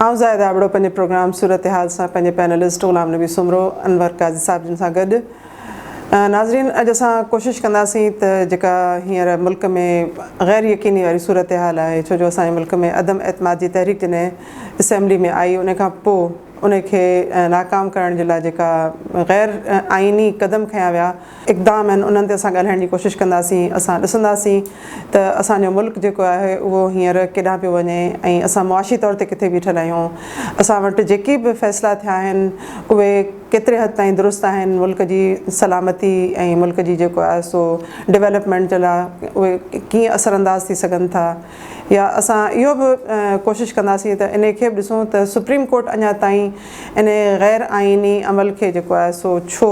आउं ज़ाहिदा आबड़ो पंहिंजे प्रोग्राम सूरत हाल सां पंहिंजे पैनलिस्ट ग़ुलाम नबी सुमरो अनवर काज़ी साहिब जिन सां गॾु नाज़रीन अॼु असां कोशिशि कंदासीं त जेका हींअर मुल्क में ग़ैर यकीनी वारी सूरत हाल आहे, छो जो असांजे मुल्क में अदम एतमाद जी तहरीक जॾहिं असेंबली में आई उन खां पोइ उनखे नाकाम करण जे लाइ जेका ग़ैर आइनी क़दम खयां विया इक़दाम आहिनि उन्हनि ते असां ॻाल्हाइण जी कोशिशि कंदासीं। असां ॾिसंदासीं त असांजो मुल्क जेको आहे उहो हींअर केॾांहुं पियो वञे ऐं असां मुआशी तौर ते किथे बीठल आहियूं। असां वटि जेके बि फ़ैसिला थिया आहिनि उहे केतिरे हद ताईं दुरुस्त आहिनि, मुल्क जी सलामती ऐं मुल्क जी जेको आहे सो डेवलपमेंट जे लाइ उहे कीअं असरअंदाज़ थी सघनि था, या असां इहो बि कोशिशि कंदासीं त इन खे बि ॾिसूं त सुप्रीम कोर्ट अञा ताईं इन ग़ैर आइनी अमल खे जेको आहे सो छो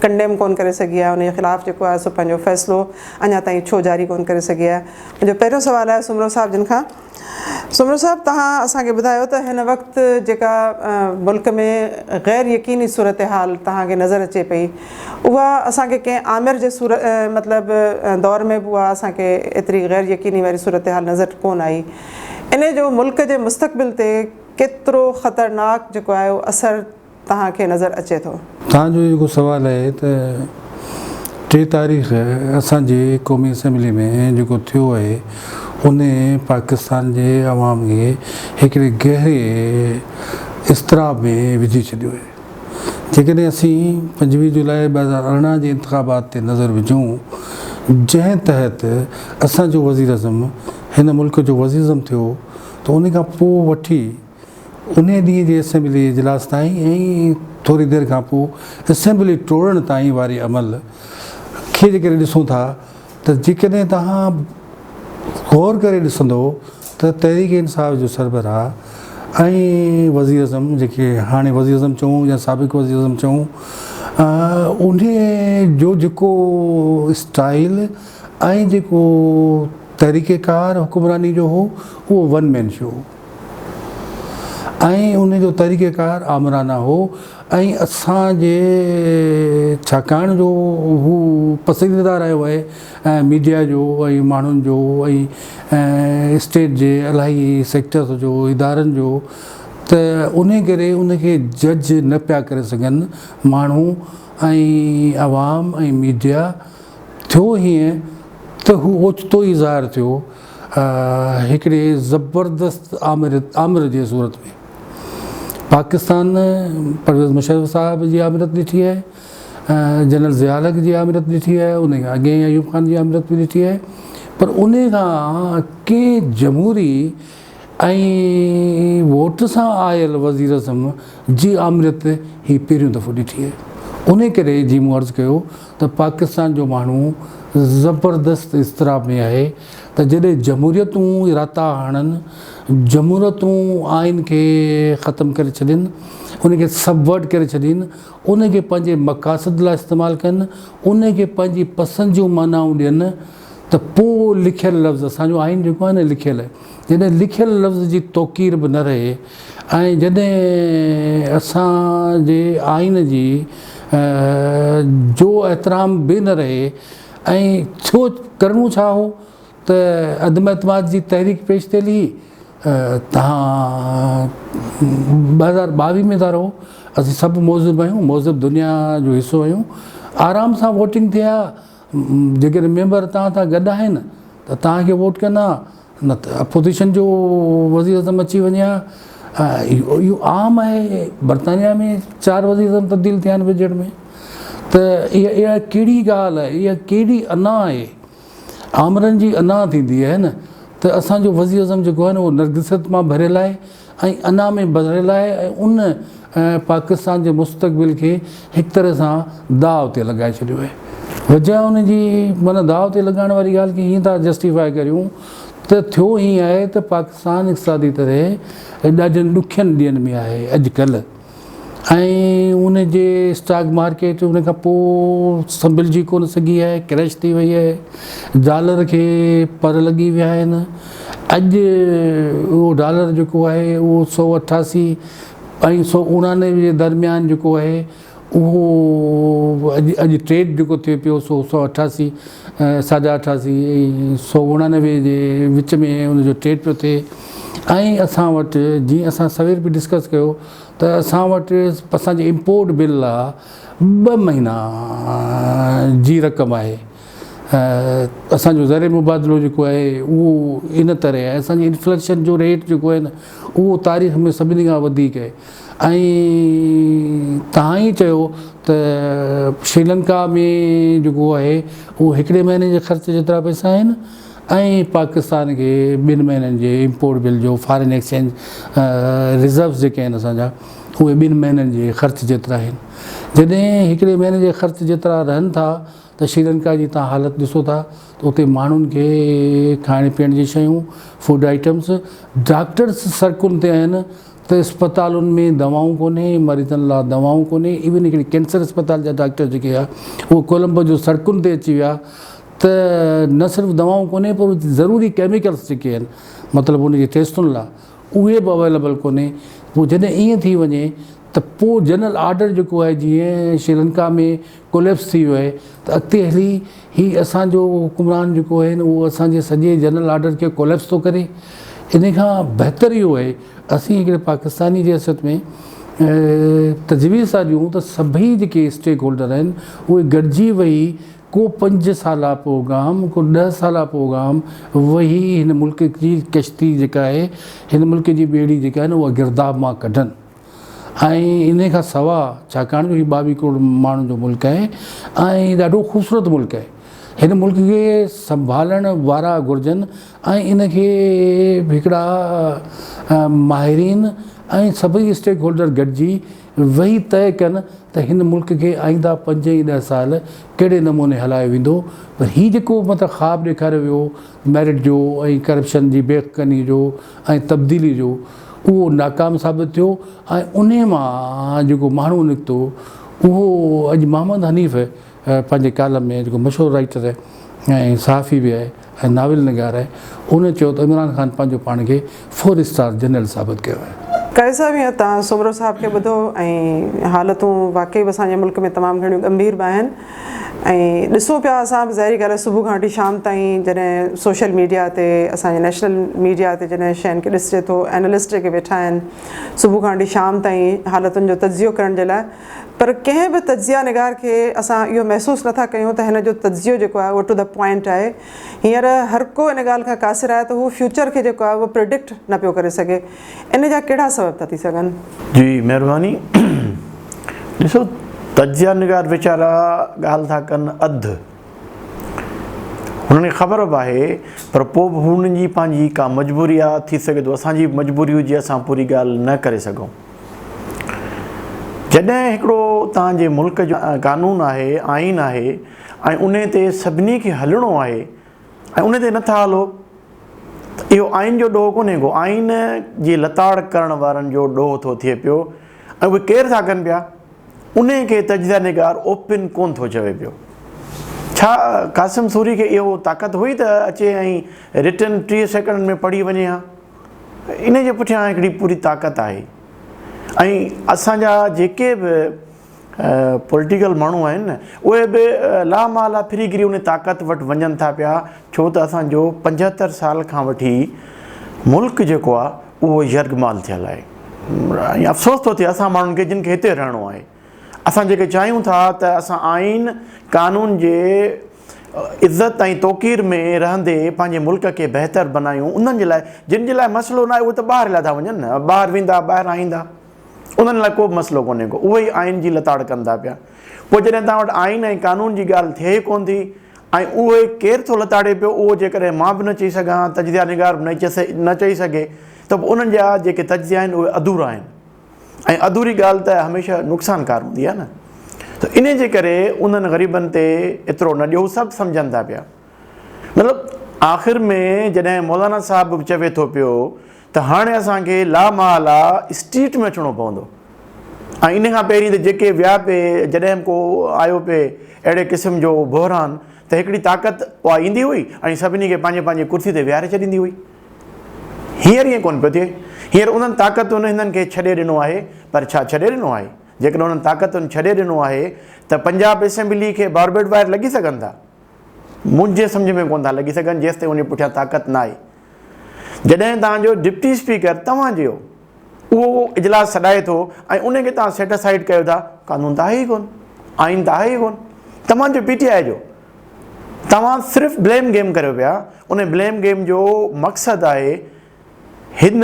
कंडेम कोन करे सघी आहे, उनजे ख़िलाफ़ु जेको आहे सो पंहिंजो फ़ैसिलो अञा ताईं छो जारी कोन करे सघी आहे। मुंहिंजो पहिरियों सुवालु आहे सुमरो साहिब जिन खां। सुमरो साहिब, तव्हां असांखे ॿुधायो त हिन वक़्तु जेका मुल्क में ग़ैर यकीनी सूरत हाल तव्हांखे नज़र अचे पई उहा असांखे कंहिं आमिर जे मतिलबु दौर में बि उहा असांखे एतिरी ग़ैर यकीनी वारी सूरत हाल नज़र कोन आई। इन जो मुल्क जे मुस्तक़बिल ते केतिरो ख़तरनाक जेको आहे उहो असरु तव्हांखे नज़र अचे थो? तव्हांजो जेको सुवालु आहे त 3 तारीख़ असांजे क़ौमी असेंबली में जेको थियो आहे उन पाकिस्तान जे अवाम खे हिकिड़े गहरे इज़तिराब में विझी छॾियो आहे। जेकॾहिं असीं 25 जुलाई 2018 जे इंतिख़ाबात ते नज़र विझूं, जंहिं तहत असांजो वज़ीर अज़म हिन मुल्क जो वज़ीर अज़म थियो त उन खां पोइ वठी उन ॾींहं जे असेंबली इजलास ताईं ऐं थोरी देरि खां पोइ असेंबली टोड़ण ताईं वारे अमल खे जेकॾहिं ॾिसूं था त जेकॾहिं तव्हां गौर करे ॾिसंदो त तहरीक इंसाफ़ जो सरबराह ऐं वज़ीर अज़म, जेके हाणे वज़ीर अज़म चऊं या साबिक़ वज़ीर अज़म चऊं, उन जो जेको स्टाइल ऐं जेको तरीक़ेकार हुकुमरानी जो हो उहो वन मैन शो ऐं उन जो तरीक़ेकार आमराना हो। ऐं असांजे छाकाणि जो हू पसंदीदा रहियो आहे ऐं मीडिया जो ऐं माण्हुनि जो ऐं स्टेट जे इलाही सेक्टर्स जो इदारनि जो, त उन करे उनखे जज न पिया करे सघनि माण्हू ऐं अवाम ऐं मीडिया। थियो हीअं त हू ओचितो ई ज़ाहिर थियो हिकिड़े ज़बरदस्त आमिर जे सूरत में। पाकिस्तान परवेज़ मुशर्रफ साहब जी आमिरत ॾिठी आहे, जनरल ज़िया जी आमिरत ॾिठी आहे, उन खां अॻे अयूब ख़ान जी आमिरत बि ॾिठी आहे, पर उन खां कंहिं जमहूरी ऐं वोट सां आयल वज़ीर अज़म जी आमिरत ही पहिरियों दफ़ो ॾिठी आहे। उन करे जी मूं अर्ज़ु कयो त पाकिस्तान जो माण्हू ज़बरदस्त इज़तिराब में आहे त जॾहिं जमहूरियतूं राता हणनि, जमहूरियतूं आइन खे ख़तमु करे छॾनि, उनखे सबवर्ट करे छॾनि, उनखे पंहिंजे मक़ासद लाइ इस्तेमालु कनि, उनखे पंहिंजी पसंदि जूं मानाऊं ॾियनि, त पोइ लिखियलु लफ़्ज़ असांजो आइन जेको आहे न लिखियलु आहे, जॾहिं लिखियलु लफ़्ज़ जी तौक़ीर बि न रहे ऐं जॾहिं असांजे आइन जी जो एतिराम बि न रहे ऐं छो करिणो छा हो त अदम एतमाद जी तहरीक पेश थियल हुई। तव्हां 2022 में था रहो, असीं सभु मौज़ूब आहियूं, मौज़ूब दुनिया जो हिसो आहियूं, आराम सां वोटिंग थिए हा। जेकॾहिं मेंबर तव्हां सां गॾु आहिनि त तव्हांखे वोट कनि हा, न त अपोज़िशन जो वज़ीर अज़म अची वञे हा। इहो आम आहे। बरतानिया में 4 वज़ीर अज़म तब्दील थिया आहिनि विझड़ में। त इहा कहिड़ी ॻाल्हि आहे, इहा कहिड़ी अना आहे, आमरनि जी अना थींदी आहे न, त असांजो वज़ीर अज़म जेको आहे न उहो नरगिसत मां भरियलु आहे ऐं अना में भरियलु आहे ऐं उन पाकिस्तान जे मुस्तक़बिल खे हिकु तरह सां दाव ते लॻाए छॾियो आहे। वजह उनजी माना दाव ते लॻाइण वारी ॻाल्हि खे हीअं था जस्टिफाए करियूं त थियो हीअं आहे त पाकिस्तान इक़्तिसादी तरह ॾाढनि ॾुखियनि ॾींहंनि में आहे अॼुकल्ह, ऐं उन जे स्टॉक मार्केट उन खां पोइ संभलिजी कोन सघी आहे, क्रैश थी वई आहे, डॉलर खे पर लॻी विया आहिनि। अॼु उहो डॉलर जेको आहे उहो 188 ऐं 189 जे दरमियान जेको आहे उहो अॼु ट्रेड जेको थिए पियो 188 88 ऐं 189 जे विच में उनजो ट्रेड पियो थिए। ऐं असां वटि जीअं असां सवेर बि डिस्कस कयो त असां वटि असांजे इम्पोर्ट बिल आहे 2 महीना जी रक़म आहे। असांजो ज़र मुबादिलो जेको आहे उहो इन तरह आहे, असांजी इन्फ्लेशन जो रेट जेको आहे न उहो तारीख़ में सभिनी खां वधीक आहे। ऐं तव्हां ई चयो त श्रीलंका में जेको आहे उहो हिकिड़े महीने जे ख़र्च जेतिरा पैसा आहिनि ऐं पाकिस्तान खे 2 महीननि जे इम्पोर्ट बिल जो फॉरेन एक्सचेंज रिज़र्व्स जेके आहिनि असांजा उहे 2 महीननि जे ख़र्च जेतिरा आहिनि। जॾहिं हिकिड़े महीने जे ख़र्च जेतिरा रहनि था त श्रीलंका जी तव्हां हालति ॾिसो था त उते माण्हुनि खे खाइण पीअण जी शयूं, फूड आइटम्स, डॉक्टर्स सड़कुनि ते आहिनि त अस्पतालुनि में दवाऊं कोन्हे, मरीज़नि लाइ दवाऊं कोन्हे। इवन हिकिड़ी कैंसर अस्पताल जा डॉक्टर जेके आहे उहो कोलंबो जो सड़कुनि ते अची विया त न सिर्फ़ु दवाऊं कोन्हे पर ज़रूरी केमिकल्स जेके आहिनि मतिलबु उनजी टेस्टुनि लाइ उहे बि अवेलेबल कोन्हे। पोइ जॾहिं ईअं थी वञे त पोइ जनरल ऑर्डर जेको आहे जीअं श्रीलंका में कोलेप्स थी वियो आहे त अॻिते हली ही असांजो हुकुमरान जेको आहे न उहो असांजे सॼे जनरल ऑर्डर खे कोलेप्स थो करे। इन खां बहितर इहो आहे असीं हिकिड़े पाकिस्तानी रियासत में तजवीज़ था ॾियूं त सभई जेके स्टेक होल्डर आहिनि उहे गॾिजी वेही को 5 साला प्रोग्राम, को 10 साला प्रोग्राम वही हिन मुल्क जी कश्ती जेका आहे, हिन मुल्क जी ॿेड़ी जेका आहे न उहा गिरदाब मां कढनि। ऐं इन खां सवाइ छाकाणि जो ही 22 करोड़ माण्हुनि जो मुल्क आहे ऐं ॾाढो ख़ूबसूरत मुल्क आहे, हिन मुल्क खे संभालण वारा घुरिजनि ऐं इन खे हिकिड़ा माहिरीन ऐं सभई स्टेक होल्डर गॾिजी वेही तय कनि त हिन मुल्क खे आईंदा 5 या 10 साल कहिड़े नमूने हलायो वेंदो। पर हीउ जेको मतिलबु ख़्वाबु ॾेखारियो वियो मेरिट जो ऐं करप्शन जी बेखनी जो ऐं तब्दीली जो उहो नाकाम साबित थियो ऐं उन मां जेको माण्हू निकितो उहो अॼु मोहम्मद हनीफ़ पंहिंजे कालम में जेको मशहूरु राइटर ऐं सहाफ़ी बि आहे ऐं नाविल निगार आहे, उन चयो त इमरान ख़ान पंहिंजो पाण खे 4 स्टार जनरल साबित कयो आहे। काज़ी साहब हीअं तव्हां सुमरो साहब खे ॿुधो ऐं हालतूं वाक़ई बि असांजे मुल्क में तमामु घणियूं गंभीर बि आहिनि ऐं ॾिसूं पिया असां बि ज़ाहिरी ॻाल्हि आहे सुबुह खां वठी शाम ताईं जॾहिं सोशल मीडिया ते असांजे नेशनल मीडिया ते जॾहिं शयुनि खे ॾिसिजे थो, एनालिस्ट जेके वेठा आहिनि सुबुह खां वठी शाम ताईं हालतुनि जो तजियो करण जे लाइ, पर कंहिं बि तजिया निगार खे असां इहो महसूसु नथा कयूं त हिन जो तजियो जेको आहे उहो टू द पॉइंट आहे। हींअर हर को इन ॻाल्हि खां क़ासिर आहे त हू फ्यूचर खे जेको आहे उहो प्रिडिक्ट न पियो करे सघे। इन जा कहिड़ा सबब था थी सघनि? जी महिरबानी। ॾिसो तजिया निगार वीचारा ॻाल्हि था कनि अधु, हुननि खे ख़बर बि आहे पर पोइ बि हुननि जी पंहिंजी का मजबूरी आहे, थी सघे थो असांजी मजबूरी हुजे असां पूरी ॻाल्हि न करे सघूं। जॾहिं हिकिड़ो तव्हांजे मुल्क जो कानून आहे, आइन आहे ऐं उन ते सभिनी खे हलणो आहे ऐं उन ते नथा हलो त इहो आइन जो ॾोह कोन्हे को, आइन जी लताड़ करण वारनि जो ॾोह थो थिए पियो ऐं उहे केरु था कनि पिया, उन खे तजिया निगार ओपन कोन थो चवे पियो। छा कासिम सूरी खे इहो ताक़त हुई त अचे ऐं रिटन 30 सेकंड में पढ़ी वञे हा? इन जे पुठियां हिकिड़ी पूरी ताक़त आहे। ऐं असांजा जेके बि पॉलिटिकल माण्हू आहिनि न उहे बि लामाला फिरीगिरी उन ताक़त वटि वञनि था पिया, छो त असांजो 75 साल खां वठी मुल्क जेको आहे उहो यर्गमाल थियल आहे। ऐं अफ़सोस थो थिए असां माण्हुनि खे जिन खे हिते रहणो आहे। असां जेके चाहियूं था त असां आइन कानून जे इज़त ऐं तौक़ीर में रहंदे पंहिंजे मुल्क खे बहितर बनायूं, उन्हनि जे लाइ जिन जे लाइ मसइलो न आहे उहे त ॿाहिरि लाइ था वञनि न, ॿाहिरि वेंदा ॿाहिरि आईंदा, उन्हनि लाइ को बि मसइलो कोन्हे को, उहे ई आइन जी लताड़ कनि था पिया। पोइ जॾहिं तव्हां वटि आइन ऐं कानून जी ॻाल्हि थिए ई कोन थी ऐं उहे केरु थो लताड़े पियो, उहो जेकॾहिं मां बि न चई सघां, तजिया निगार बि न चई सघे त पोइ उन्हनि जा जेके तजिया आहिनि उहे अधूरा आहिनि ऐं अधूरी ॻाल्हि त हमेशह नुक़सानकार हूंदी आहे न। त इन जे करे उन्हनि ग़रीबनि ते एतिरो न ॾियो, सभु सम्झनि था पिया। मतिलबु आख़िर में जॾहिं मौलाना साहिब बि चवे थो पियो त हाणे असांखे लामाला स्ट्रीट में अचिणो पवंदो ऐं इन खां पहिरीं त जेके विया पिए जॾहिं को आयो पिए अहिड़े क़िस्म जो बहरान त हिकिड़ी ताक़त उहा ईंदी हुई ऐं सभिनी खे पंहिंजे पंहिंजे कुर्सी ते विहारे छॾींदी हुई। हींअर ईअं कोन पियो थिए, हींअर उन्हनि ताक़तुनि हिननि खे छॾे ॾिनो आहे। पर छा छॾे ॾिनो आहे? जेकॾहिं उन्हनि ताक़तुनि छॾे ॾिनो आहे त पंजाब असेंबली खे बारबेड वायर लॻी सघनि था? मुंहिंजे सम्झ में कोन था लॻी सघनि जेसिताईं उन पुठियां ताक़त न आहे। जॾहिं तव्हांजो डिप्टी स्पीकर तव्हांजो उहो इजलास सॾाए थो ऐं उनखे तव्हां सेटिसाइड कयो था, कानून त आहे ई कोन, आइन त आहे ई कोन, तव्हांजो PTI जो, तव्हां सिर्फ़ु ब्लेम गेम करियो पिया। उन ब्लेम गेम जो मक़सदु आहे हिन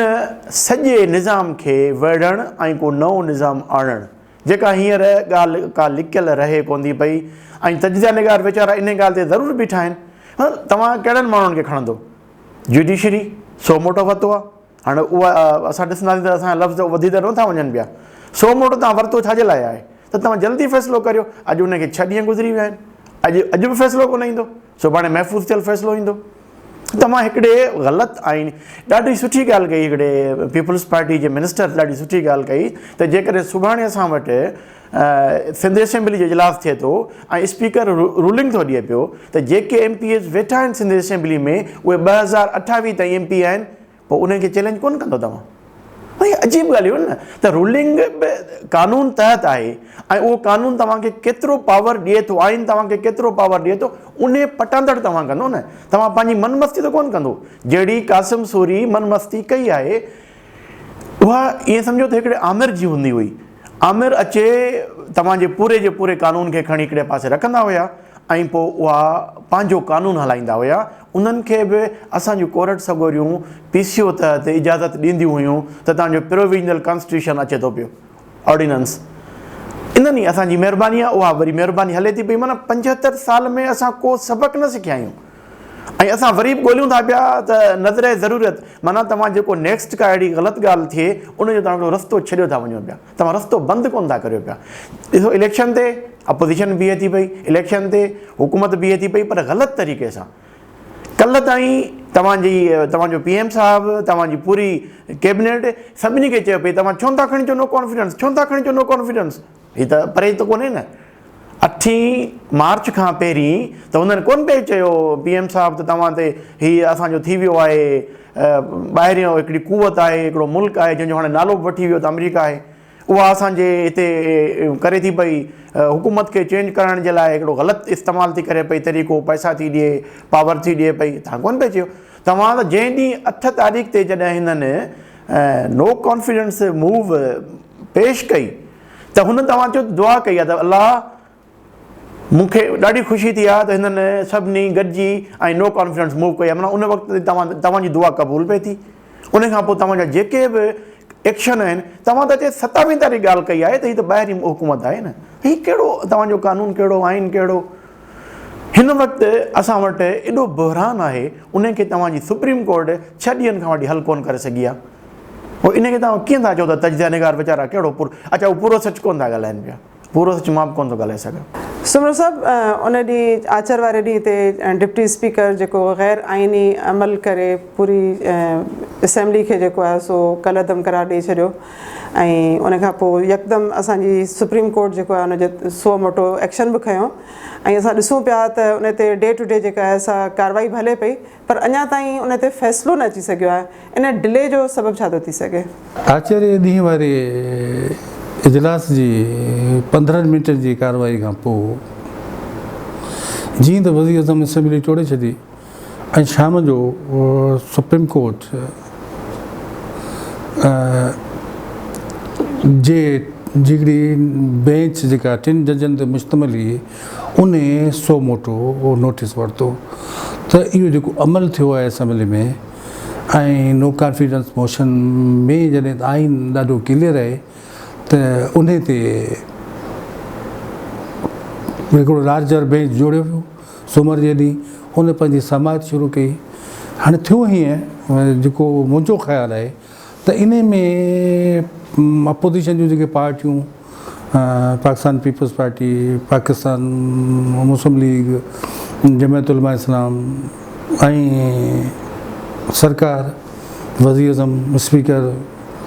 सॼे निज़ाम खे वढ़णु ऐं को नओं निज़ाम आणणु, जेका हींअर ॻाल्हि का लिकियल रहे कोन थी पई। ऐं तजिया निगार वीचारा इन ॻाल्हि ते ज़रूरु बीठा आहिनि। तव्हां कहिड़नि माण्हुनि खे खणंदो? जुडिशरी सो मोटो वरितो आहे, हाणे उहा असां ॾिसंदासीं त असांजा लफ़्ज़ वधी त नथा वञनि पिया। सो मोटो तव्हां वरितो छाजे लाइ आहे? त तव्हां जल्दी फ़ैसिलो करियो। अॼु उनखे 6 ॾींहं गुज़री विया आहिनि, अॼु बि फ़ैसिलो कोन ईंदो, सुभाणे महफ़ूज़ थियल फ़ैसिलो ईंदो। तव्हां हिकिड़े ग़लति आइन, ॾाढी सुठी ॻाल्हि कई हिकिड़े पीपल्स पार्टी जे मिनिस्टर, ॾाढी सुठी ॻाल्हि कई त जेकॾहिं सुभाणे असां वटि सिंध असेंबली जो इजलास थिए थो ऐं स्पीकर रूलिंग थो ॾिए पियो त जेके MPs वेठा आहिनि सिंध असेंबली में उहे 2028 ताईं MP आहिनि, पोइ उनखे चैलेंज कोन कंदो तव्हां? भई अजीब ॻाल्हियूं आहिनि न। त रूलिंग बि कानून तहत आहे ऐं उहो कानून तव्हांखे केतिरो पावर ॾिए थो, आइन तव्हांखे केतिरो पावर ॾिए थो, उन पटांदड़ तव्हां कंदो न। तव्हां पंहिंजी मनमस्ती त कोन कंदो। जहिड़ी कासिम सूरी मनमस्ती कई आहे उहा ईअं सम्झो त हिकिड़े आमिर जी हूंदी हुई। आमिर अचे तव्हांजे पूरे जे पूरे कानून खे खणी हिकिड़े पासे रखंदा हुया ऐं पोइ उहा पंहिंजो कानून हलाईंदा हुया। उन्हनि खे बि असांजूं कोर्ट सगोरियूं PCO तहत इजाज़त ॾींदियूं हुयूं त तव्हांजो प्रोविजनल कॉन्स्टिट्यूशन अचे थो पियो, ऑर्डिनेंस। इन्हनि ई असांजी महिरबानी आहे, उहा वरी महिरबानी हले थी पई। माना 75 साल में असां को सबक़ु न सिखिया आहियूं ऐं असां वरी बि ॻोल्हियूं था पिया त नज़र ज़रूरत। माना तव्हां जेको नेक्स्ट का अहिड़ी ग़लति ॻाल्हि थिए उनजो तव्हां हिकिड़ो रस्तो छॾियो था वञो पिया, तव्हां रस्तो बंदि कोन था करियो पिया। ॾिसो, इलेक्शन ते अपोज़िशन बीहे थी पई, इलेक्शन ते हुकूमत बीहे थी पई, पर ग़लति तरीक़े सां। कल्ह ताईं तव्हांजो PM साहिबु, तव्हांजी पूरी कैबिनेट सभिनी खे चयो पई तव्हां छो था खणी अचो नो कॉन्फिडेंस, छो था खणी अचो नो कॉन्फिडेंस? हीअ त परे त कोन्हे न। 8 मार्च खां पहिरीं त हुननि कोन पिए चयो PM साहिबु त तव्हां ते हीअ असांजो थी वियो आहे, ॿाहिरियों हिकिड़ी कुवत आहे, हिकिड़ो मुल्क आहे जंहिंजो हाणे नालो बि वठी वियो त अमेरिका आहे, उहा असांजे हिते करे थी पई हुकूमत खे चेंज करण जे लाइ हिकिड़ो ग़लति इस्तेमालु थी करे पई, तरीक़ो पैसा थी ॾिए, पावर थी ॾिए पई। तव्हां कोन पिए चयो। तव्हां त जंहिं ॾींहुं 8 तारीख़ ते जॾहिं हिननि नो कॉन्फिडेंस मूव पेश कई त हुन तव्हां चयो दुआ कई आहे त अलाह मूंखे ॾाढी ख़ुशी थी आहे त हिननि सभिनी गॾिजी ऐं नो कॉन्फिडेंस मूव कई आहे। माना उन वक़्तु ते तव्हांजी दुआ क़बूल पई थी। उन खां पोइ तव्हांजा जेके बि एक्शन आहिनि, तव्हां त 27 तारीख़ ॻाल्हि कई आहे त हीअ त ॿाहिरी हुकूमत आहे न। हीअ कहिड़ो तव्हांजो कानून, कहिड़ो आइन, कहिड़ो? हिन वक़्तु असां वटि एॾो बहरान आहे, उनखे तव्हांजी सुप्रीम कोर्ट 6 ॾींहंनि खां वठी हल कोन करे सघी आहे। पोइ इनखे तव्हां कीअं था चओ त तजिया निगार वीचारा कहिड़ो अच्छा, उहो पूरो सच कोन था ॻाल्हाइनि पिया, पूरो सच मां बि कोन थो ॻाल्हाए सघां। सुमरो साहब, उन ॾींहुं आचर वारे ॾींहुं ते डिप्टी स्पीकर जेको गैर आइनी अमल करे पूरी असेंबली खे जेको आहे सो कलअदम करार ॾेई छॾियो ऐं उन खां पोइ यकदमि असांजी सुप्रीम कोर्ट जेको आहे उनजे सो मोटो एक्शन बि खयों ऐं असां ॾिसूं पिया त उन ते डे टू डे जेका आहे सा कार्रवाई हले पई, पर अञा ताईं उन ते फ़ैसिलो न अची सघियो आहे। इन डिले जो सबबु छा थो थी सघे? आचार्य ॾींहं वारे इजलास जी 15 मिंटनि जी कार्रवाई खां पोइ जीअं त वज़ीर आज़म असेंबली टोड़े छॾी ऐं शाम जो सुप्रीम कोर्ट जे हिकिड़ी बेंच जेका 3 जजनि ते मुश्तमिल हुई उन सो मोटो नोटिस वरितो त इहो जेको अमल थियो आहे असेंबली में ऐं नो कॉन्फिडेंस मोशन में जॾहिं आइन ॾाढो क्लियर आहे त उन ते हिकिड़ो लार्जर बेंच जोड़ियो वियो। सूमर जे ॾींहुं उन पंहिंजी समाअत शुरू कई। हाणे थियो हीअं, जेको मुंहिंजो ख़्यालु आहे त इन में अपोज़िशन जूं जेके पार्टियूं, पाकिस्तान पीपल्स पार्टी, पाकिस्तान मुस्लिम लीग, जमायत उलमा इस्लाम ऐं सरकार, वज़ीर आज़म, स्पीकर,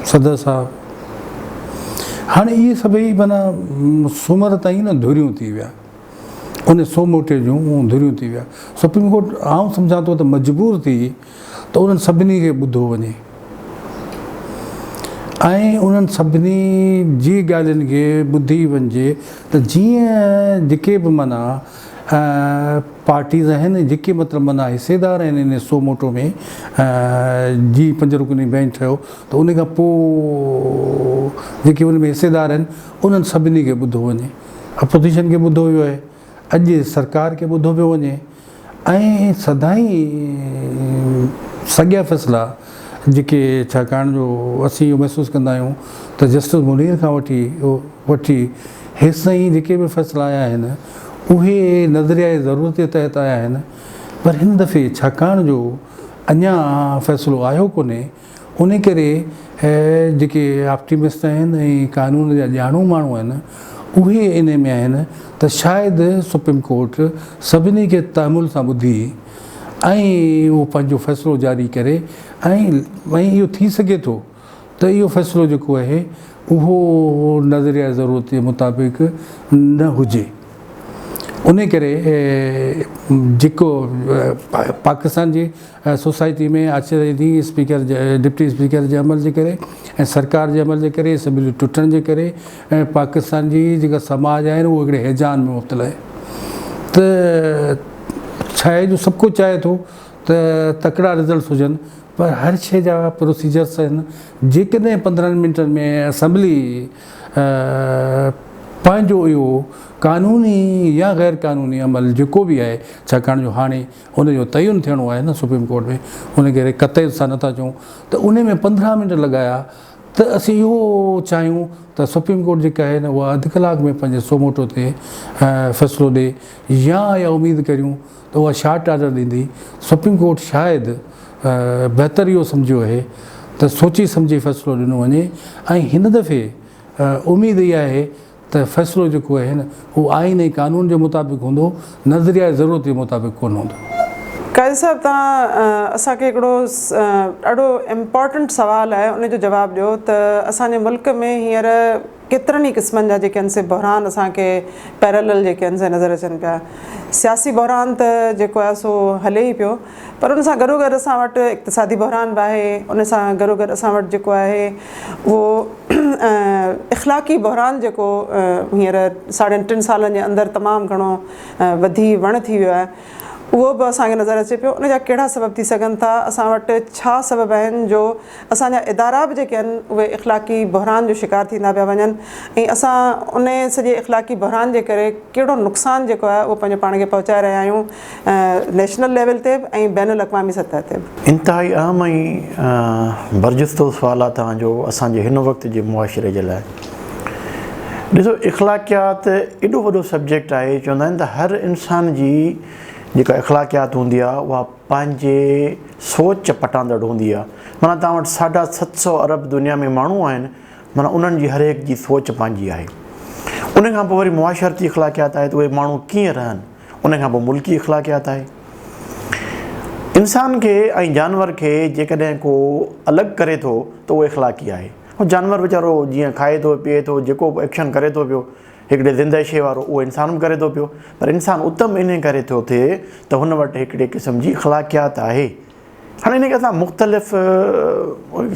सदर साहब, हाणे इहे सभई माना सूमर ताईं न धुरियूं थी विया, उन सो मोटे जूं धुरियूं थी विया। सुप्रीम कोर्ट आउं सम्झां थो त मजबूर थी त उन्हनि सभिनी खे ॿुधो वञे ऐं उन्हनि सभिनी जी ॻाल्हियुनि खे ॿुधी वञिजे त जीअं जेके बि माना पार्टीज़ आहिनि जेके मतिलबु माना हिसेदार आहिनि इन सो मोटो में जी 5 रुकनी बेंच ठहियो त उन खां पोइ जेके उन में हिसेदार आहिनि उन्हनि सभिनी खे ॿुधो वञे, अपोज़िशन खे ॿुधो वियो आहे, अॼु सरकार खे ॿुधो पियो वञे ऐं सदाईं साॻिया फ़ैसिला जेके छाकाणि जो असीं इहो महसूसु कंदा आहियूं त जस्टिस मुनीर खां वठी हेसिताईं जेके बि फ़ैसिला आया आहिनि उहे नज़रिया जी ज़रूरत जे तहत आया आहिनि, पर हिन दफ़े छाकाणि जो अञा फ़ैसिलो आयो कोन्हे उन करे जेके ऑप्टिमिस्ट आहिनि ऐं कानून जा ॼाणू माण्हू आहिनि उहे इन में आहिनि त शायदि सुप्रीम कोर्ट सभिनी खे तहमुल सां ॿुधी ऐं उहो पंहिंजो फ़ैसिलो जारी करे ऐं इहो थी सघे थो त इहो फ़ैसिलो जेको आहे उहो नज़रिया ज़रूरत जे मुताबिक़ न हुजे। उन करे जेको पाकिस्तान जी सोसाइटी में अचे थी स्पीकर डिप्टी स्पीकर जे अमल जे करे ऐं सरकार जे अमल जे करे असेंबली टुटण जे करे ऐं पाकिस्तान जी जेका समाज आहिनि उहो हिकिड़े हैजान में मुब्तला आहे। त छा आहे जो सभु कुझु चाहे थो त तकिड़ा रिज़ल्ट हुजनि, पर हर शइ जा प्रोसीजर्स आहिनि। जेकॾहिं 15 मिंटनि में असेंबली पंहिंजो इहो कानूनी या गैर कानूनी अमल जेको बि आहे, छाकाणि जो हाणे उनजो तयन थियणो आहे न सुप्रीम कोर्ट में, उनखे क़तई सां नथा चऊं त उन में 15 मिंट लॻाया त असीं इहो चाहियूं त सुप्रीम कोर्ट जेका आहे न उहा अधु कलाक में पंहिंजे सोमोटो ते फ़ैसिलो ॾे, या उमेदु करियूं त उहा शार्ट ऑर्डर ॾींदी। सुप्रीम कोर्ट शायदि बहितर इहो सम्झियो आहे त सोची सम्झी फ़ैसिलो ॾिनो वञे ऐं हिन दफ़े उमेदु इहा आहे त फ़ैसिलो जेको आहे न उहो आइन ऐं कानून जे मुताबिक़ हूंदो, नज़रिया ज़रूरत जे मुताबिक़ कोन हूंदो। काज़ी साहिबु तव्हां असांखे हिकिड़ो ॾाढो इम्पॉर्टेंट सुवालु आहे उनजो जवाबु ॾियो त असांजे मुल्क में हींअर केतिरनि ई क़िस्मनि जा जेके आहिनि से बहरान असांखे पैरेलल जेके आहिनि से नज़र अचनि पिया। सियासी बहरान त जेको आहे सो हले ई पियो, पर उन सां गॾोगॾु असां वटि इक़्तिसादी बहरान बि आहे, उन सां गॾोगॾु असां वटि जेको आहे उहो इख़लाक़ी बहरान जेको हींअर 3.5 सालनि जे अंदरि तमामु घणो वधी वण थी वियो आहे, उहो बि असांखे नज़र अचे पियो। उन जा कहिड़ा सबब थी सघनि था, असां वटि छा सबब आहिनि जो असांजा इदारा बि जेके आहिनि उहे इख़लाक़ी बहरान जो शिकार थींदा पिया वञनि, ऐं असां उन सॼे इख़लाक़ी बहरान जे करे कहिड़ो नुक़सानु जेको आहे उहो पंहिंजे पाण खे पहुचाए रहिया आहियूं नेशनल लेवल ते बि ऐं बैनुल अक़वामी सतह ते बि। इंतिहाई अहम ऐं बरजस्तो सुवालु आहे तव्हांजो असांजे हिन वक़्त जे मुआशिरे जे लाइ। ॾिसो, इख़लाक़ियात एॾो वॾो सब्जेक्ट आहे, चवंदा आहिनि त हर इंसान जी जेका इख़लाक़ियात हूंदी आहे उहा पंहिंजे सोच पटांदड़ हूंदी आहे। माना तव्हां वटि 750 अरब दुनिया में माण्हू आहिनि, माना उन्हनि जी हर एक जी सोच पंहिंजी आहे। उन खां पोइ वरी मुआशरती इख़लाक़ियात आहे त उहे माण्हू कीअं रहनि, उन खां पोइ मुल्की इख़लाक़ियात आहे। इंसान खे ऐं जानवर खे जेकॾहिं को अलॻि करे थो त उहो इख़लाक़ी आहे। ऐं जानवर वीचारो जीअं खाए थो पीए थो, जेको बि एक्शन करे थो पियो हिकिड़े ज़िंदह शइ वारो, उहो इंसान बि करे थो पियो, पर इंसान उत्तम इन करे थो थिए त हुन वटि हिकिड़े क़िस्म जी इख़लाक़ियात आहे। हाणे इनखे असां मुख़्तलिफ़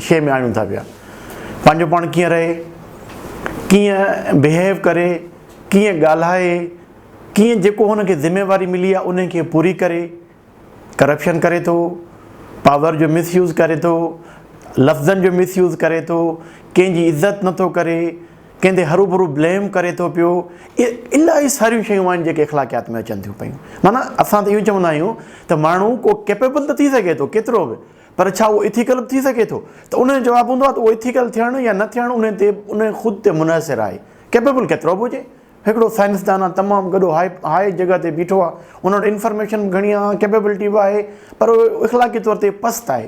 शइ में आणियूं था पिया, पंहिंजो पाण कीअं रहे, कीअं बिहेव करे, कीअं ॻाल्हाए, कीअं जेको हुनखे ज़िमेवारी मिली आहे उनखे पूरी करे, करप्शन करे थो, पावर जो मिसयूज़ करे थो, लफ़्ज़नि जो मिसयूज़ करे थो, कंहिंजी इज़त नथो करे, कंहिंजे हरू भरू ब्लेम करे थो पियो। इलाही सारियूं शयूं आहिनि जेके इख़लाक़ियात में अचनि थियूं पियूं। माना असां त इहो चवंदा आहियूं त माण्हू को कैपेबल त थी सघे थो केतिरो बि, पर छा उहो इथिकल बि थी सघे थो? त उन जो जवाबु हूंदो आहे त उहो इथिकल थियणु या न थियणु उन ख़ुदि ते मुनहसिर आहे। कैपेबल केतिरो बि हुजे, हिकिड़ो साइंसदान आहे तमामु गॾो हाई जॻह ते बीठो आहे, हुन वटि इंफॉर्मेशन घणी आहे, कैपेबिलिटी बि आहे, पर उहो इख़लाक़ी तौर ते पस्त आहे।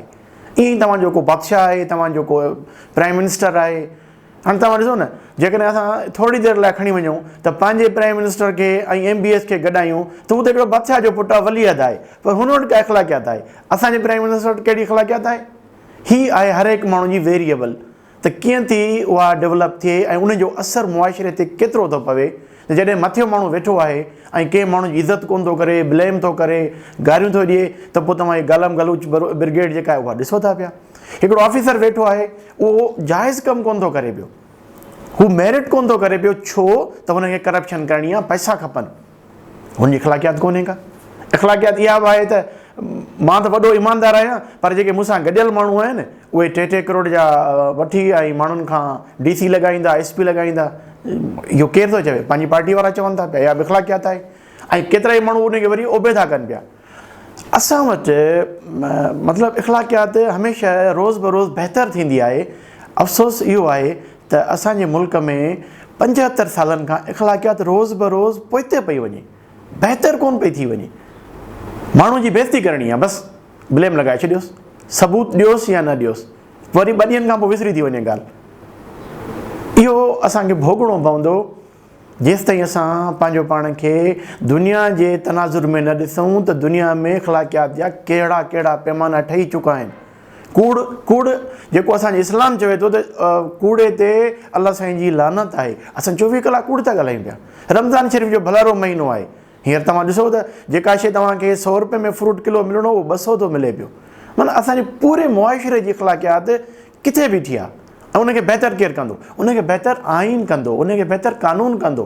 ईअं ई तव्हांजो को बादशाह आहे, तव्हांजो को प्राइम मिनिस्टर आहे। हाणे तव्हां ॾिसो न, जेकॾहिं असां थोरी देरि लाइ खणी वञूं त पंहिंजे प्राइम मिनिस्टर खे ऐं MBS खे गॾायूं त उहो त हिकिड़ो बादशाह जो पुटु आहे, वलीअद आहे, पर हुन वटि का इख़लाक़ियात आहे। असांजे प्राइम मिनिस्टर वटि कहिड़ी इख़लाक़ियात आहे? ही आहे हर हिकु माण्हू जी वेरिएबल, त कीअं थी उहा डेवलप थिए ऐं उनजो असरु मुआशिरे ते केतिरो थो पवे। त जॾहिं मथियो माण्हू वेठो आहे ऐं कंहिं माण्हू जी इज़त कोन थो करे, ब्लेम थो करे, गारियूं थो ॾिए, त पोइ तव्हां इहे गालम गलूच ब्रिगेड जेका आहे उहा ॾिसो था पिया। हिकिड़ो ऑफिसर वेठो आहे, उहो जाइज़ कमु कोन थो करे पियो, हू मेरिट कोन थो करे पियो, छो त हुनखे करप्शन करणी आहे, पैसा खपनि। हुनजी इख़लाक़ियात कोन्हे का। इख़लाक़ियात इहा बि आहे त मां त वॾो ईमानदार आहियां, पर जेके मूंसां गॾियल माण्हू आहिनि उहे 3-3 करोड़ जा वठी ऐं माण्हुनि खां DC लॻाईंदा, SP लॻाईंदा। इहो केरु थो चवे? पंहिंजी पार्टी वारा चवनि था पिया। इहा बि इख़लाक़ियात आहे। ऐं केतिरा ई माण्हू उनखे वरी ओबे था कनि पिया। असां वटि मतिलबु इख़लाक़ियात हमेशह रोज़ बरोज़ बहितर थींदी आहे। अफ़सोस इहो आहे त असांजे मुल्क में 75 सालनि खां इख़लाक़ियात रोज़ बरोज़ पोइते पई वञे, बहितर कोन पई थी वञे। माण्हू जी बेइज़ती करणी आहे, बसि ब्लेम लॻाए छॾियोसि, सबूत ॾियोसि या न ॾियोसि, वरी 2 ॾींहंनि खां पोइ विसरी थी वञे ॻाल्हि। इहो असांखे भोगणो पवंदो जेसि ताईं असां पंहिंजो पाण खे दुनिया जे तनाज़ुर में न ॾिसूं त दुनिया में इख़लाक़ियात जा कहिड़ा कहिड़ा पैमाना ठही चुका आहिनि। कूड़ जेको असांजो इस्लाम चवे थो त कूड़े ते अलाह साईं जी लानत आहे। असां 24 कलाक कूड़ था ॻाल्हायूं पिया। रमज़ान शरीफ़ जो भलारो महीनो आहे। हींअर तव्हां ॾिसो त जेका शइ तव्हांखे 100 रुपए में फ्रूट किलो मिलणो उहो 200 थो मिले पियो। माना असांजे पूरे मुआशिरे जी इख़लाक़ियात किथे बीठी आहे। ऐं उनखे बहितर केरु कंदो? उनखे बहितर आइन कंदो, उनखे बहितर कानून कंदो।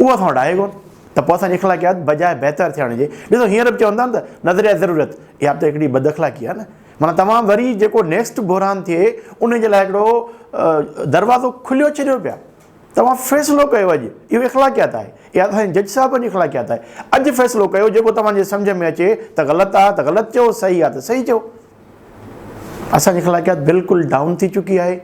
उहो असां वटि आहे कोन। त पोइ असांजी इख़लाक़ियात बजाए बहितर थियण जे, ॾिसो हींअर बि चवंदा आहिनि त नज़रिया ज़रूरत, इहा बि त हिकिड़ी बदअख़लाक़ी आहे न। माना तव्हां वरी जेको नेक्स्ट बुरहान थिए उनजे लाइ हिकिड़ो दरवाज़ो खुलियो छॾियो पिया। तव्हां फ़ैसिलो कयो अॼु, इहो इख़लाक़ियात आहे। इहा असांजे जज साहिबनि जी इख़लाक़ियात आहे। अॼु फ़ैसिलो कयो जेको तव्हांजे सम्झ में अचे त ग़लति आहे त ग़लति चओ, सही आहे त सही चओ। असांजी इख़लाक़ियात बिल्कुलु डाउन थी चुकी आहे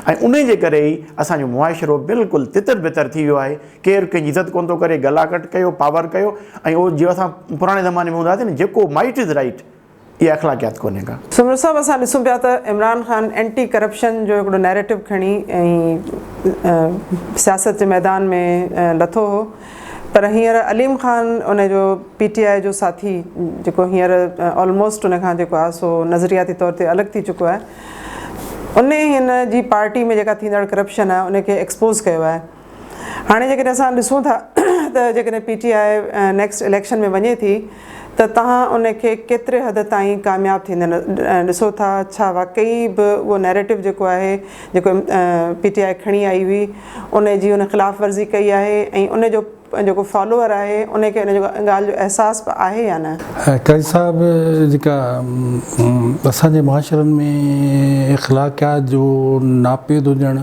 ऐं उन जे करे ई असांजो मुआशिरो बिल्कुलु तितर बितर थी वियो आहे। केरु कंहिंजी इज़त कोन थो करे, गलाकट कयो, पावर कयो। ऐं उहो जीअं असां पुराणे ज़माने में हूंदा हुआसीं न, जेको माइट इज़ राइट, इहा इख़लाक़ियात कोन्हे का। सुमर साहब, असां ॾिसूं पिया त इमरान ख़ान एंटी करप्शन जो हिकिड़ो नैरेटिव खणी ऐं सियासत जे मैदान में लथो हो, पर हींअर अलीम ख़ान उनजो PTI जो साथी जेको हींअर ऑलमोस्ट उन खां जेको आहे सो नज़रियाती तौर ते अलॻि थी चुको आहे, उन हिन जी पार्टी में जेका थींदड़ करप्शन आहे उनखे एक्सपोज़ कयो आहे। हाणे जेकॾहिं असां ॾिसूं था त जेकॾहिं PTI नेक्स्ट इलेक्शन में वञे थी त तव्हां उनखे केतिरे हद ताईं कामयाबु थींदा ॾिसो था? छा वाक़ई बि उहो नैरेटिव जेको आहे, जेको PTI खणी आई हुई, उन जी उन ख़िलाफ़ वर्ज़ी कई आहे ऐं उनजो जेको फॉलोअर आहे उनखे उन ॻाल्हि जो अहसासु बि आहे या न? काज़ी साहिबु, जेका असांजे मुआशिरनि में इख़लाक़ियात जो नापीद हुजणु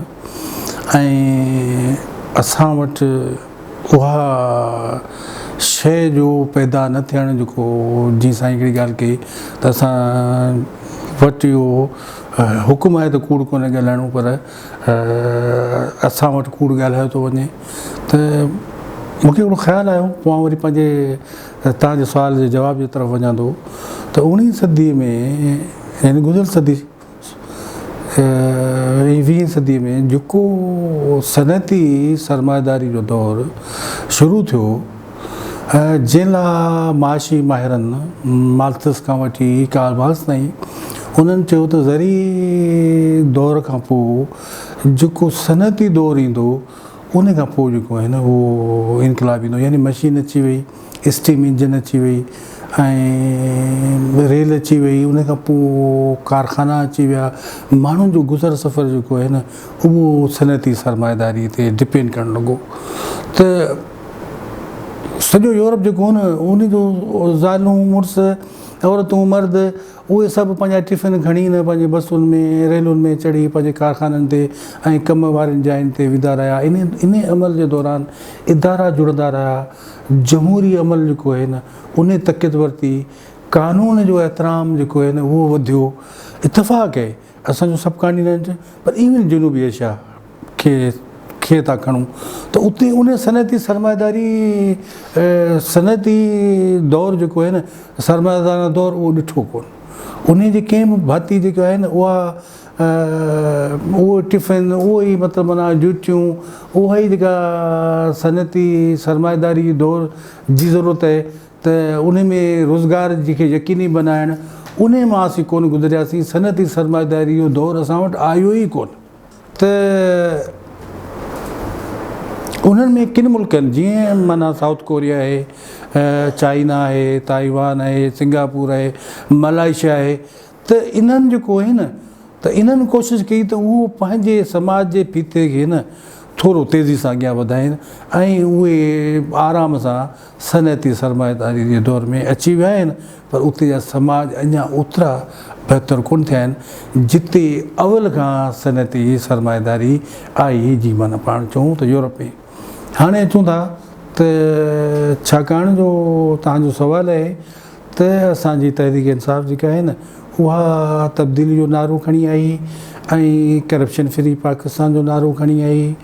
ऐं असां वटि उहा शइ जो पैदा न थियणु, जेको जीअं साईं हिकिड़ी ॻाल्हि कई त असां वटि इहो हुकुम आहे त कूड़ कोन ॻाल्हाइणो, पर असां वटि कूड़ ॻाल्हायो थो वञे। त मूंखे हिकिड़ो ख़्यालु आयो, पोइ वरी पंहिंजे तव्हांजे सुवाल जे जवाब जे तरफ़ वञा थो त 19 सदीअ में, यानी गुज़िरियल सदी 20 सदीअ में जेको सनअती सरमाएदारी जो दौरु शुरू थियो, जंहिं लाइ माशी माहिरनि मार्क्सिस खां वठी कार्ल मार्क्स ताईं उन्हनि चयो त ज़री दौर खां पोइ जेको सनअती दौरु ईंदो उन खां पोइ जेको आहे न उहो इनकलाब ईंदो, यानी मशीन अची वई, स्टीम इंजन अची वई ऐं रेल अची वई, उन खां पोइ कारखाना अची विया। माण्हुनि जो गुज़र सफ़र जेको आहे न उहो सनअती सरमाएदारी ते डिपेंड करणु लॻो। त सॼो यूरोप जेको हो न, उन जो ज़ालूं मुड़ुस, औरतूं मर्द, उहे सभु पंहिंजा टिफ़िन खणी न पंहिंजे बसुनि में रेलुनि में चढ़ी पंहिंजे कारखाननि ते ऐं कम वारनि जायुनि ते विधा रहिया। इन अमल जे दौरान इदारा जुड़ंदा रहिया, जमहूरी अमल जेको आहे न उन तकियत वरिती, कानून जो एतिराम जेको आहे न उहो वधियो। इतफ़ाक़ आहे असांजो सब कॉन्टिनेंट, पर इवन जनूबी एशिया खे था खणूं त उते उन सनअती सरमाएदारी सनअती दौरु जेको आहे न सरमाएदारी दौरु उहो ॾिठो कोन। उन जी कंहिं बि भाती जेको आहे न उहो टिफ़िन, उहो ई मतिलबु माना जूतियूं, उहा ई जेका सनअती सरमाएदारी दौर जी ज़रूरत आहे त उन में रोज़गार जेके यकीनी बनाइणु, उन मां असीं कोन गुज़रियासीं। सनअती सरमाएदारी जो दौरु असां वटि आयो ई कोन। त उन्हनि में किन मुल्कनि जीअं माना साउथ कोरिया आहे, चाइना आहे, ताइवान आहे, सिंगापुर आहे, मलाइशिया आहे, त इन्हनि जेको आहे न त इन्हनि कोशिशि कई त उहो पंहिंजे समाज जे फीते खे न थोरो तेज़ी सां अॻियां वधाइनि ऐं उहे आराम सां सनअती सरमाएदारी जे दौर में अची विया आहिनि, पर उते जा समाज अञा ओतिरा बहितर कोन थिया आहिनि जिते अवल खां सनअती सरमाएदारी आई, जी माना पाण चऊं त यूरोप में। हाणे अचूं था त छाकाणि जो तव्हांजो सुवालु आहे त असांजी तहरीक इंसाफ़ जेका आहे न उहा तब्दीली जो नारो खणी आई ऐं करप्शन फ्री पाकिस्तान जो नारो खणी आई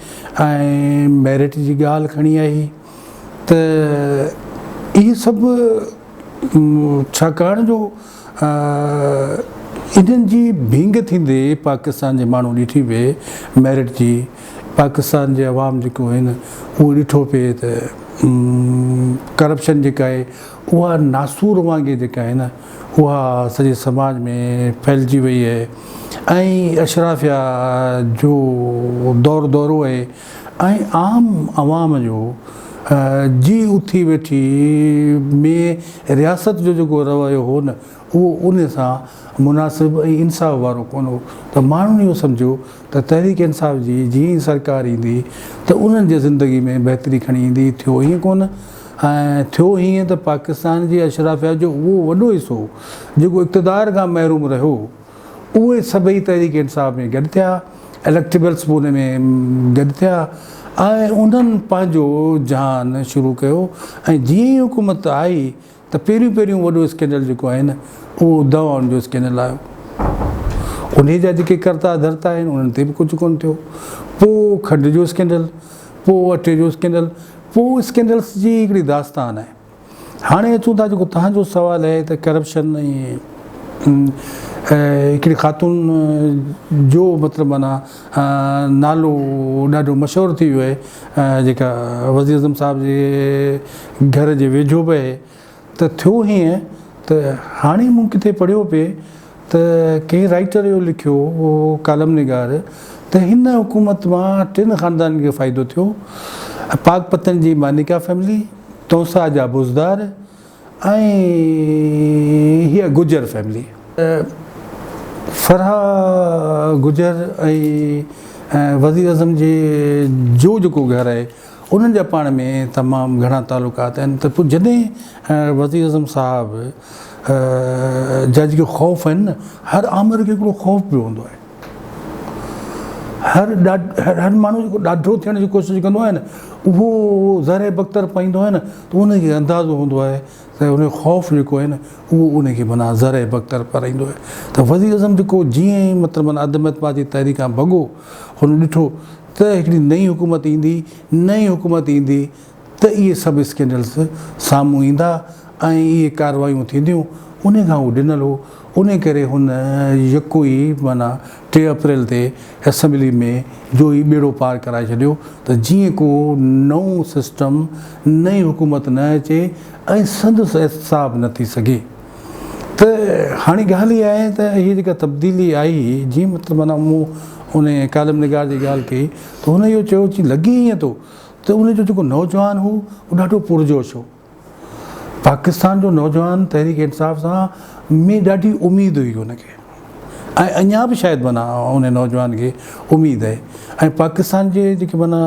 ऐं मेरिट जी ॻाल्हि खणी आई। त इहे सभु छाकाणि जो इन्हनि जी भींग थींदे पाकिस्तान जे माण्हू ॾिठी पिए मेरिट जी, पाकिस्तान जे अवाम जेको आहिनि उहो ॾिठो पिए त करप्शन जेका आहे उहा नासूर वांगुरु जेका आहे न उहा सॼे समाज में फैलिजी वई आहे ऐं अशराफिया जो दौरो आहे ऐं आम अवाम जो जी उथी वेठी में रियासत जो जेको रवैयो हो न उहो उन सां मुनासिब ऐं इंसाफ़ वारो कोन हो। त माण्हुनि इहो सम्झो त तहरीक इंसाफ़ जी जीअं ई सरकार ईंदी त उन्हनि जे ज़िंदगी में बहितरी खणी ईंदी। थियो ईअं कोन, ऐं थियो हीअं त पाकिस्तान जी अशराफिया जो उहो वॾो हिसो जेको इक़्तिदार खां महरूम रहियो उहे सभई तहरीक इंसाफ़ में गॾु थिया, इलेक्टेबल्स बि उन में गॾु थिया ऐं उन्हनि पंहिंजो जहान शुरू कयो। ऐं जीअं ई हुकूमत आई त पहिरियों वॾो स्कैंडल जेको आहे न उहो दवाउनि जो स्कैंडल आयो। उन जा जेके कर्ता धर्ता आहिनि उन्हनि ते बि कुझु कोन थियो। पोइ खंड जो स्कैंडल, पोइ अटे जो स्कैंडल, पोइ स्कैंडल्स जी हिकिड़ी दास्तान आहे। हाणे अचूं था जेको तव्हांजो सुवालु आहे त करप्शन ऐं हिकिड़ी ख़ातून जो मतिलबु माना नालो ॾाढो मशहूरु थी वियो आहे जेका वज़ीर आज़म साहिब जे घर जे वेझो बि आहे। त थियो हीअं त हाणे मूं किथे पढ़ियो पिए त कंहिं राइटर इहो लिखियो उहो कालम निगार त हिन हुकूमत मां 3 ख़ानदाननि खे फ़ाइदो थियो। पाक पतन जी मानिका फैमिली, तौसा जा बुज़दार ऐं हीअ गुजर फैमिली। फरहा गुजर ऐं वज़ीर आज़म जे जो जेको घर आहे उन्हनि जा पाण में तमामु घणा तालुकात आहिनि। त पोइ जॾहिं वज़ीर आज़म साहिबु जा जेके ख़ौफ़ आहिनि न, हर आमिर खे हिकिड़ो ख़ौफ़ पियो हूंदो आहे। हर माण्हू जेको ॾाढो थियण जी कोशिशि कंदो आहे न उहो ज़रे बख़्तर पाईंदो आहे न त उनखे अंदाज़ो हूंदो आहे त उन ख़ौफ़ जेको आहे न उहो उनखे माना ज़रे बख़्तर पाराईंदो आहे। त वज़ीर आज़म जेको जीअं ई मतिलबु माना अदमतबा जी तहरीक खां भॻो हुन ॾिठो त हिकिड़ी नई हुकूमत ईंदी त इहे सभु स्कैंडल्स साम्हूं ईंदा ऐं इहे कार्रवायूं थींदियूं। उन खां उहो ॾिनल हो। उन करे हुन यको ई माना 3 अप्रैल ते असेंबली में जो ई ॿेड़ो पार कराए छॾियो त जीअं को नओं सिस्टम, नई हुकूमत न अचे ऐं संदसि एहसाब न थी सघे। त हाणे ॻाल्हि इहा आहे त हीअ जेका तब्दीली आई, जीअं मतिलबु माना मूं उन कालम निगार जी ॻाल्हि कई त हुन इहो चयो कि लॻे ईअं थो त उनजो जेको नौजवान हो उहो ॾाढो पुरजोश हो। पाकिस्तान जो नौजवान तहरीक इंसाफ़ सां में ॾाढी उमेदु हुई हुनखे ऐं अञा बि शायदि माना उन नौजवान खे उमेदु आहे। ऐं पाकिस्तान जे जेके माना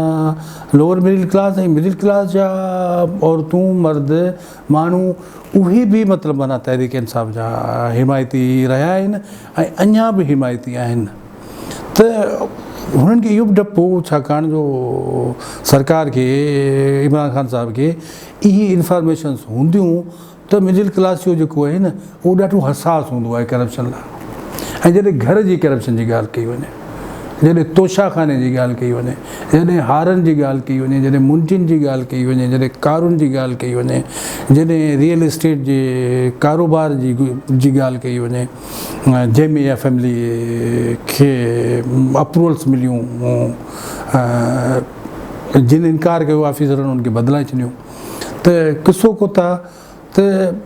लोअर मिडिल क्लास ऐं मिडिल क्लास जा औरतूं मर्द माण्हू उहे बि मतिलबु माना तहरीक इंसाफ़ जा हिमायती रहिया आहिनि ऐं अञा बि हिमायती आहिनि। त हुननि खे इहो बि डपु हो छाकाणि जो सरकार खे, इमरान ख़ान साहिब खे इहे इंफॉर्मेशन्स हूंदियूं त मिडिल क्लास जो जेको आहे न उहो ॾाढो हसास हूंदो आहे करप्शन लाइ। ऐं जॾहिं घर जी करप्शन जी ॻाल्हि कई वञे, जॾहिं तोशाखाने जी ॻाल्हि कई वञे, जॾहिं हारनि जी ॻाल्हि कई वञे, जॾहिं मुंटियुनि जी ॻाल्हि कई वञे, जॾहिं कारुनि जी ॻाल्हि कई वञे, जॾहिं रियल एस्टेट जे कारोबार जी ॻाल्हि कई वञे, जंहिंमें इहा फैमिली खे अप्रूवल्स मिलियूं, जिन इनकार कयो ऑफिसरनि उनखे बदिलाए छॾियूं। त किसो को था त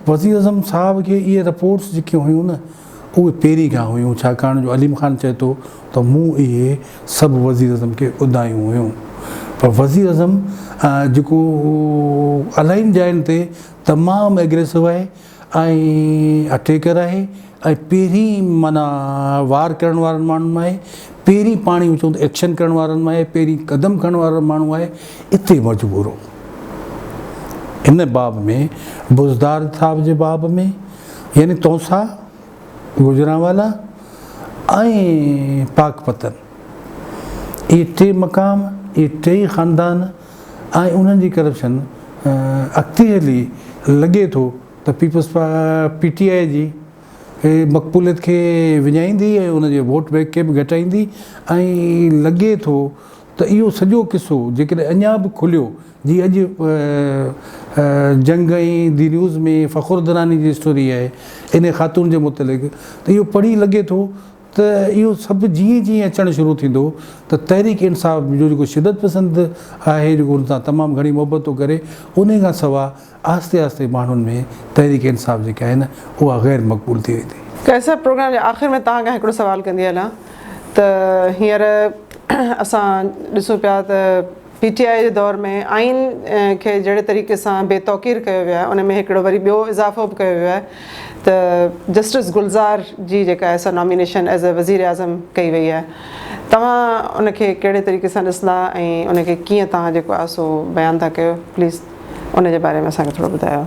वज़ीर आज़म साहिब खे इहे रिपोर्ट्स जेके हुयूं न उहे पहिरीं खां हुयूं, छाकाणि जो अलीम ख़ान चए थो त मूं इहे सभु वज़ीर आज़म खे ॿुधायूं हुयूं। पर वज़ीर आज़म जेको इलाही जायुनि ते तमामु एग्रेसिव आहे ऐं अटेकर आहे ऐं पहिरीं माना वार करण वारनि माण्हुनि में आहे, पहिरीं पाणी चऊं त एक्शन करण वारनि में आहे, पहिरीं क़दम खणण वारो माण्हू आहे, इते मजबूर हो। इन बाब में बुज़दार साहब जे बाब में यानी तौसा, गुजरांवाला ऐं पाकपतन, इहे टे मक़ाम, इहे टे ख़ानदान ऐं उन्हनि जी करप्शन अॻिते हली लॻे थो त पीपल्स PTI जी मक़बूलियत खे विञाईंदी ऐं उनजे वोट बैंक खे बि घटाईंदी ऐं लॻे थो त इहो सॼो किसो जेकॾहिं अञा बि खुलियो, जीअं अॼु जंग ऐं दी न्यूज़ में फ़खुर दरानी जी स्टोरी आहे इन ख़ातून जे मुतलिक़, त इहो पढ़ी लॻे थो त इहो सभु जीअं जीअं अचणु शुरू थींदो त तहरीक इंसाफ़ जो जेको शिदत पसंद आहे, जेको उन सां तमामु घणी मोहबत थो करे, उन खां सवाइ आहिस्ते आहिस्ते माण्हुनि में तहरीक इंसाफ़ जेका आहे न उहा गैर मक़बूल थी वेंदी। कैसा प्रोग्राम जे आख़िर में तव्हां खां हिकिड़ो सुवाल कंदी हलां त हींअर असां ॾिसूं पिया त PTI जे दौर में आइन खे जहिड़े तरीक़े सां बेतौक़ीर कयो वियो आहे, उन में हिकिड़ो वरी ॿियो इज़ाफ़ो बि कयो वियो आहे त जस्टिस गुलज़ार जी जेका आहे सा नॉमिनेशन एज़ अ वज़ीर आज़म कई वई आहे। तव्हां उनखे कहिड़े तरीक़े सां ॾिसंदा ऐं उनखे कीअं तव्हां जेको आहे सो बयानु था कयो, प्लीज़ उन जे बारे में असांखे थोरो ॿुधायो।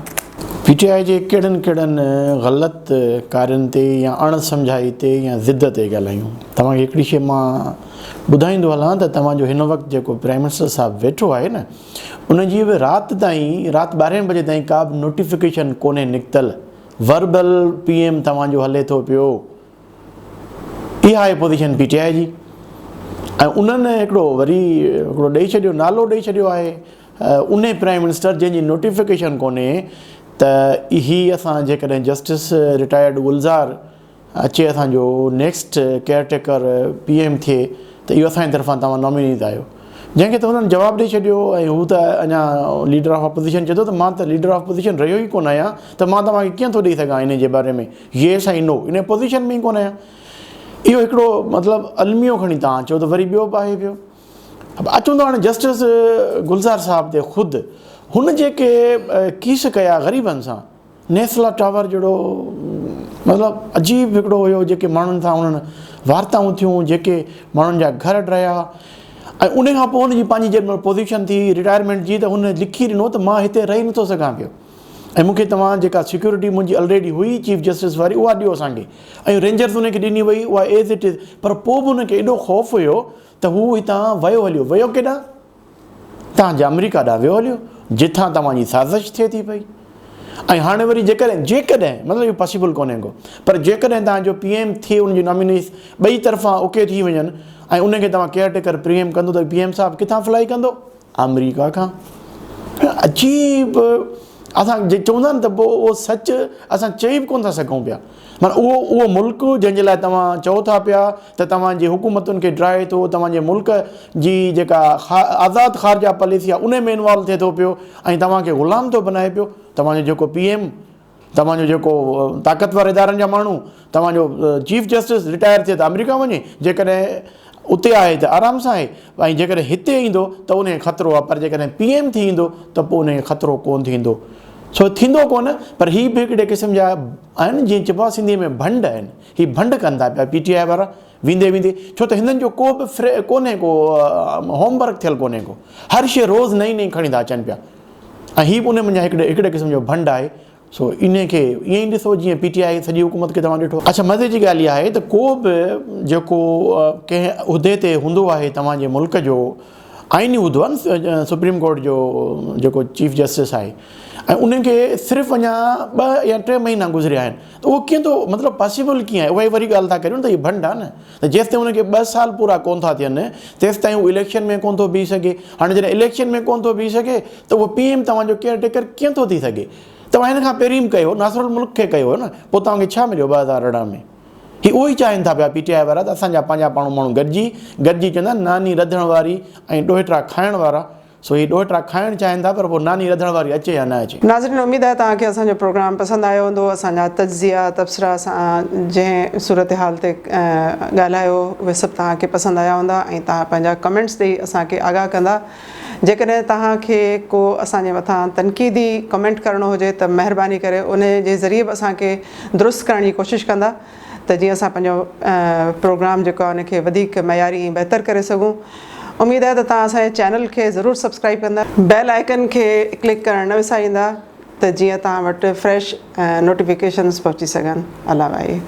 PTI जे कहिड़नि कहिड़नि ग़लति कार्यनि ते या अणसम्झाई ते या ज़िद ते ॻाल्हायूं। तव्हांखे हिकिड़ी शइ मां ॿुधाईंदो हलां त तव्हांजो हिन वक़्तु जेको प्राइम मिनिस्टर साहिबु वेठो आहे न, उनजी बि राति 12 बजे ताईं का बि नोटिफिकेशन कोन्हे निकितल। वर्बल PM तव्हांजो हले थो पियो। इहा आहे पोज़ीशन PTI जी। ऐं उन्हनि हिकिड़ो ॾेई छॾियो, नालो ॾेई छॾियो आहे उन प्राइम मिनिस्टर जंहिंजी नोटिफिकेशन कोन्हे त ही असां जेकॾहिं जस्टिस रिटायर्ड गुलज़ार अचे असांजो नेक्स्ट केयरटेकर PM थिए त इहो असांजी तरफ़ां तव्हां नॉमिनी आहियो। जंहिंखे त हुननि जवाबु ॾेई छॾियो ऐं हू त अञा लीडर ऑफ अपोज़िशन चए थो त मां त लीडर ऑफ अपोज़िशन रहियो ई कोन आहियां, त मां तव्हांखे कीअं थो ॾेई सघां इन जे बारे में येस ऐं नो, इन पोज़ीशन में ई कोन आहियां। इहो हिकिड़ो मतिलबु अलमियो खणी तव्हां अचो त वरी ॿियो बि आहे पियो। अचूं त हाणे जस्टिस गुलज़ार साहिब ते ख़ुदि हुन जेके कीस कया ग़रीबनि सां, नेस्ला टावर जहिड़ो मतिलबु अजीब हिकिड़ो हुयो, जेके माण्हुनि सां उन्हनि वार्ताऊं थियूं, जेके माण्हुनि जा घर रहिया ऐं उन खां पोइ हुनजी पंहिंजी जेॾी पोज़ीशन थी रिटायरमेंट जी त हुन लिखी ॾिनो त मां हिते रही नथो सघां पियो ऐं मूंखे तव्हां जेका सिक्योरिटी मुंहिंजी ऑलरेडी हुई चीफ जस्टिस वारी उहा ॾियो असांखे, ऐं रेंजर्स उनखे ॾिनी वई उहा एज़ इट इज़। पर पोइ बि उनखे एॾो ख़ौफ़ हुयो त हू हितां वियो केॾांहुं? तव्हांजा अमेरिका ॾांहुं वियो हलियो, जिथां तव्हांजी साज़िश थिए थी पई। ऐं हाणे वरी जेकॾहिं मतिलबु इहो पॉसिबल कोन्हे को, पर जेकॾहिं तव्हांजो PM थिए उनजी नॉमिनीस ॿई तरफ़ां ओके थी वञनि ऐं उनखे तव्हां केयरटेकर PM कंदो त PM साहिबु किथां फ्लाई कंदो? अमेरिका खां। अजीब असां चवंदा आहिनि त पोइ उहो सचु असां चई बि कोन था सघूं पिया। माना उहो मुल्क जंहिंजे लाइ तव्हां चओ था पिया त तव्हांजी हुकूमतुनि खे ड्राए थो, तव्हांजे मुल्क जी जेका आज़ादु ख़ारजा पॉलिसी आहे उन में इन्वॉल्व थिए थो पियो ऐं तव्हांखे ग़ुलाम थो बनाए पियो। तव्हांजो जेको PM, तव्हांजो जेको ताक़तवर इदारनि जा माण्हू, तव्हांजो चीफ जस्टिस रिटायर थिए त अमेरिका वञे, जेकॾहिं उते आहे त आराम सां आहे, ऐं जेकॾहिं हिते ईंदो त उनखे ख़तरो आहे, पर जेकॾहिं PM थी ईंदो त पोइ उनखे ख़तरो कोन थींदो। छो थींदो कोन, पर ही बि हिकिड़े क़िस्म जा आहिनि जीअं चइबो आहे सिंधीअ में भंड आहिनि। ही भंड कनि था पिया PTI वारा वेंदे, छो त हिननि जो को बि कोन्हे को होमवर्क थियल कोन्हे को, हर शइ रोज़ु नई खणी था अचनि पिया ऐं हीअ बि उन मुंहिंजा हिकिड़े क़िस्म जो भंड आहे। सो इन खे ईअं ई ॾिसो जीअं PTI सॼी हुकूमत खे तव्हां ॾिठो। अच्छा, मज़े जी ॻाल्हि इहा आहे त को बि जेको कंहिं उहिदे ते हूंदो आहे तव्हांजे मुल्क जो, आइनी उहिदो आहे न सुप्रीम कोर्ट जो जेको चीफ जस्टिस आहे, ऐं उनखे सिर्फ़ु अञा 2 या 3 महीना गुज़रिया आहिनि, त उहो कीअं थो मतिलबु पॉसिबल कीअं आहे? उहा ई वरी ॻाल्हि था करियूं त इहे भंड आहे न, त जेसि ताईं उनखे 2 साल पूरा कोन था थियनि तेसि ताईं उहो इलेक्शन में कोन थो बीह सघे। हाणे जॾहिं इलेक्शन में कोन थो बीह सघे त उहो PM तव्हांजो केयरटेकर कीअं थो थी सघे? तव्हां हिन खां पहिरीं बि कयो, नासरुल मुल्क खे कयो हो न, पोइ तव्हांखे छा मिलियो 2018 में? ही उहो ई चाहिनि था पिया PTI वारा त असांजा पंहिंजा माण्हू गॾिजी चवंदा आहिनि नानी रधण वारी ऐं ॾोहिटा खाइण वारा। सो ही ॾोहिटा खाइणु चाहिनि था, पर पोइ नानी रधण वारी अचे या न अचे। नाज़रीन, उमेदु आहे तव्हांखे असांजो प्रोग्राम पसंदि आयो हूंदो। असांजा तज्ज़िया तबसरा सां जंहिं सूरत हाल ते ॻाल्हायो उहे सभु तव्हांखे पसंदि आया हूंदा ऐं तव्हां पंहिंजा कमेंट्स ॾेई असांखे आगाह कंदा। जेकॾहिं तव्हांखे को असांजे मथां तनक़ीदी कमेंट करिणो हुजे त महिरबानी करे उन जे ज़रिए बि असांखे दुरुस्त करण जी कोशिशि कंदा। त जीअं असां पंहिंजो प्रोग्राम जेको आहे उनखे वधीक मयारी ऐं बहितर करे सघूं। उमेदु आहे त तव्हां असांजे चैनल खे ज़रूरु सब्सक्राइब कंदा, बेल आइकन खे क्लिक करणु न विसारींदा त जीअं तव्हां वटि फ्रेश नोटिफिकेशन्स पहुची सघनि। अला भाई।